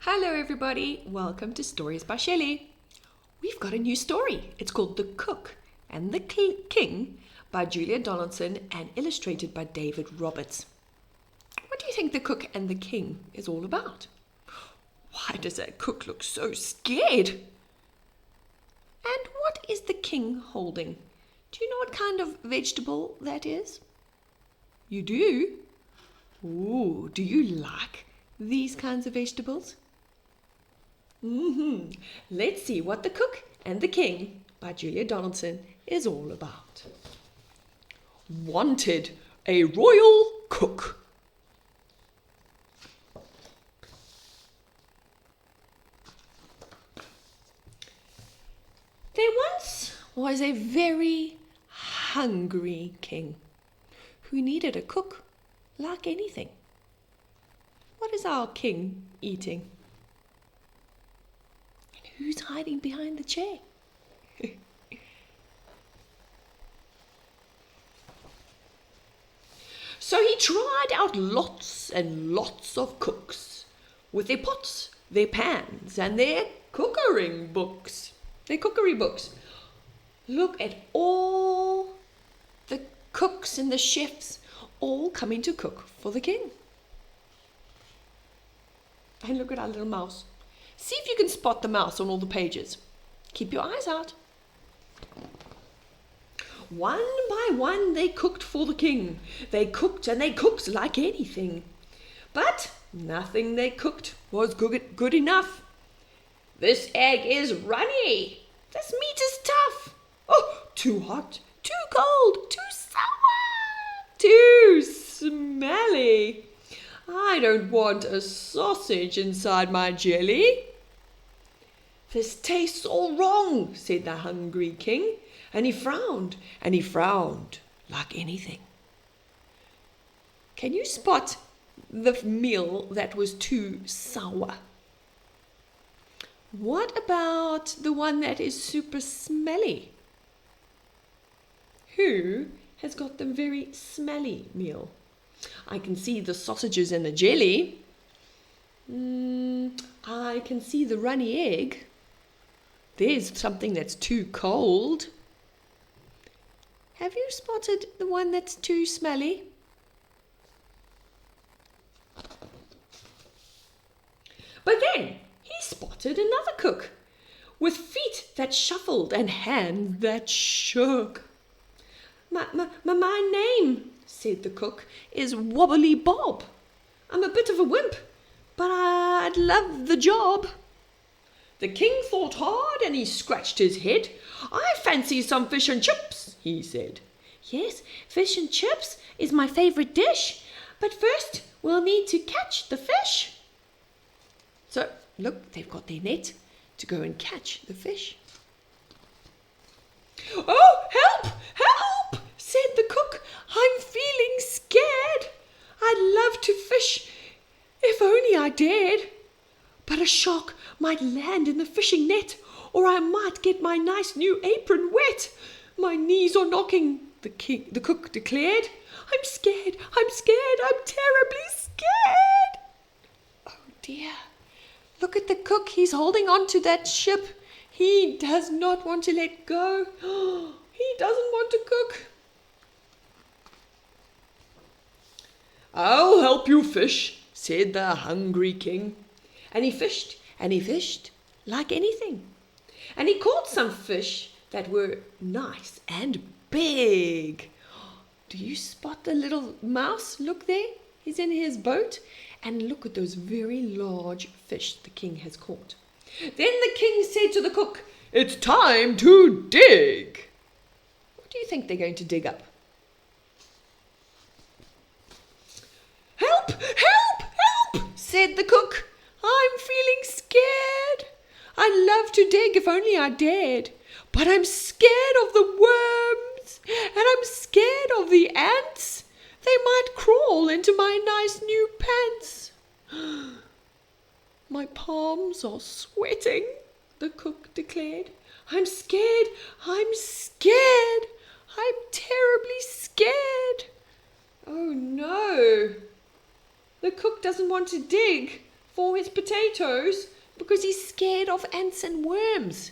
Hello everybody, welcome to Stories by Shelley. We've got a new story. It's called The Cook and the King by Julia Donaldson and illustrated by David Roberts. What do you think The Cook and the King is all about? Why does that cook look so scared? And what is the king holding? Do you know what kind of vegetable that is? You do? Ooh, do you like these kinds of vegetables? Let's see what The Cook and the King by Julia Donaldson is all about. Wanted a royal cook. There once was a very hungry king who needed a cook like anything. What is our king eating? Who's hiding behind the chair? So he tried out lots and lots of cooks with their pots, their pans, and their cookery books. Look at all the cooks and the chefs all coming to cook for the king. And look at our little mouse. See if you can spot the mouse on all the pages. Keep your eyes out. One by one they cooked for the king. They cooked and they cooked like anything. But nothing they cooked was good enough. This egg is runny. This meat is tough. Oh, too hot, too cold, too sour, too smelly. I don't want a sausage inside my jelly. This tastes all wrong, said the hungry king, and he frowned like anything. Can you spot the meal that was too sour? What about the one that is super smelly? Who has got the very smelly meal? I can see the sausages and the jelly. I can see the runny egg. There's something that's too cold. Have you spotted the one that's too smelly? But then he spotted another cook with feet that shuffled and hands that shook. My name, said the cook, is Wobbly Bob. I'm a bit of a wimp, but I'd love the job. The king thought hard and he scratched his head. I fancy some fish and chips, he said. Yes, fish and chips is my favourite dish, but first we'll need to catch the fish. So, look, they've got their net to go and catch the fish. Oh, help, help, said the cook. I'm feeling scared. I'd love to fish if only I dared. But a shark might land in the fishing net, or I might get my nice new apron wet. My knees are knocking, the cook declared. I'm scared, I'm terribly scared. Oh dear, look at the cook. He's holding on to that ship. He does not want to let go. He doesn't want to cook. I'll help you fish, said the hungry king. And he fished like anything. And he caught some fish that were nice and big. Do you spot the little mouse? Look there. He's in his boat. And look at those very large fish the king has caught. Then the king said to the cook, it's time to dig. What do you think they're going to dig up? Help, help, help, said the cook. I'm feeling scared. I'd love to dig if only I dared. But I'm scared of the worms, and I'm scared of the ants. They might crawl into my nice new pants. My palms are sweating, the cook declared. I'm scared. I'm terribly scared. Oh no. The cook doesn't want to dig for his potatoes because he's scared of ants and worms.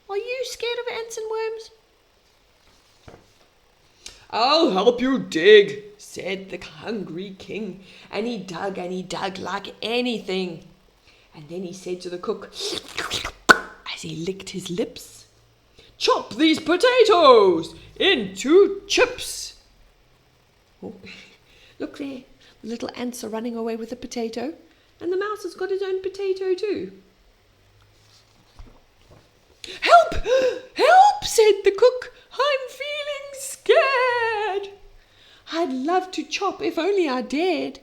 Are you scared of ants and worms? "I'll help you dig," said the hungry king, and he dug like anything. And then he said to the cook, as he licked his lips, "Chop these potatoes into chips." Oh, look there, the little ants are running away with a potato, and the mouse has got his own potato too. "Help! Help!" said the cook. "I'm feeling scared. I'd love to chop if only I dared,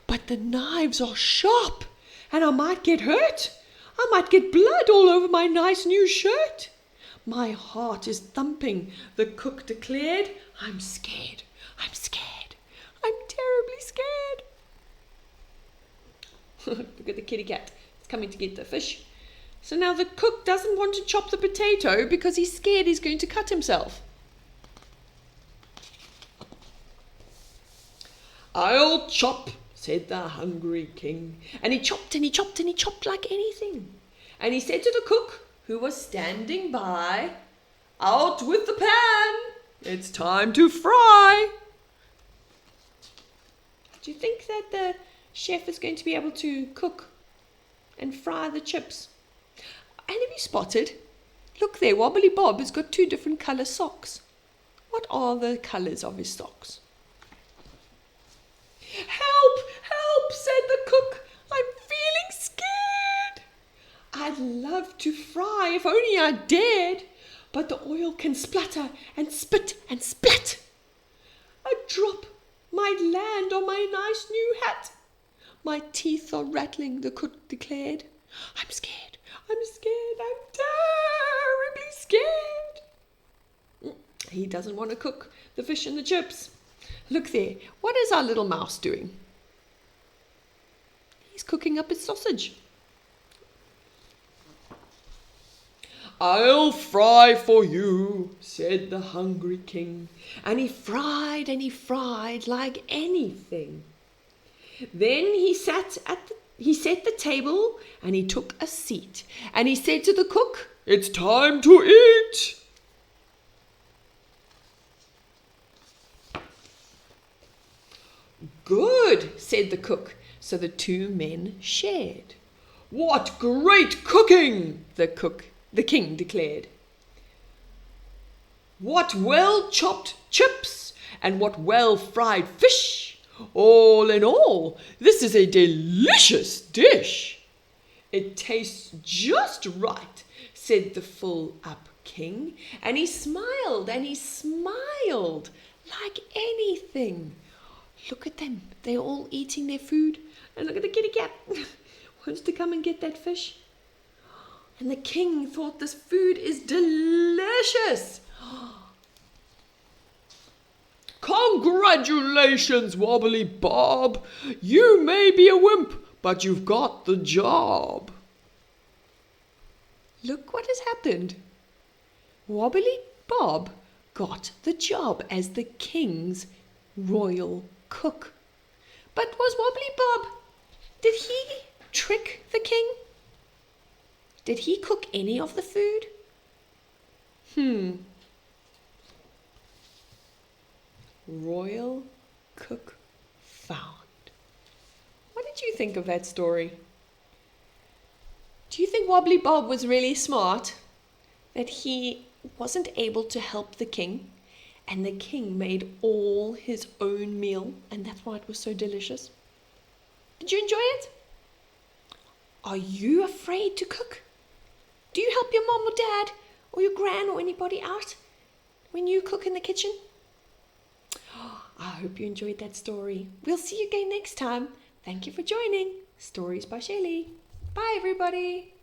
but the knives are sharp and I might get hurt. I might get blood all over my nice new shirt." "My heart is thumping," the cook declared. "I'm scared. I'm scared. I'm terribly scared." Look at the kitty cat. It's coming to get the fish. So now the cook doesn't want to chop the potato because he's scared he's going to cut himself. "I'll chop," said the hungry king. And he chopped and he chopped and he chopped like anything. And he said to the cook, who was standing by, "Out with the pan. It's time to fry." Do you think that the chef is going to be able to cook and fry the chips? And have you spotted? Look there, Wobbly Bob has got 2 different colour socks. What are the colours of his socks? "Help! Help!" said the cook. "I'm feeling scared. I'd love to fry if only I dared, but the oil can splutter and spit and splat. A drop might land on my nice new hat. My teeth are rattling," the cook declared. "I'm scared. I'm scared. I'm terribly scared." He doesn't want to cook the fish and the chips. Look there. What is our little mouse doing? He's cooking up his sausage. "I'll fry for you," said the hungry king. And he fried like anything. Then he set the table and he took a seat. And he said to the cook, "It's time to eat." "Good," said the cook. So the 2 men shared. "What great cooking!" the king declared. "What well chopped chips and what well fried fish! All in all, this is a delicious dish." "It tastes just right," said the full-up king, and he smiled like anything. Look at them, they're all eating their food, and look at the kitty cat, wants to come and get that fish. And the king thought this food is delicious. "Congratulations, Wobbly Bob. You may be a wimp, but you've got the job." Look what has happened. Wobbly Bob got the job as the king's royal cook. But was Wobbly Bob, did he trick the king? Did he cook any of the food? Royal cook found. What did you think of that story? Do you think Wobbly Bob was really smart? That he wasn't able to help the king, and the king made all his own meal, and that's why it was so delicious? Did you enjoy it? Are you afraid to cook? Do you help your mom or dad or your gran or anybody out when you cook in the kitchen? I hope you enjoyed that story. We'll see you again next time. Thank you for joining Stories by Shelley. Bye, everybody.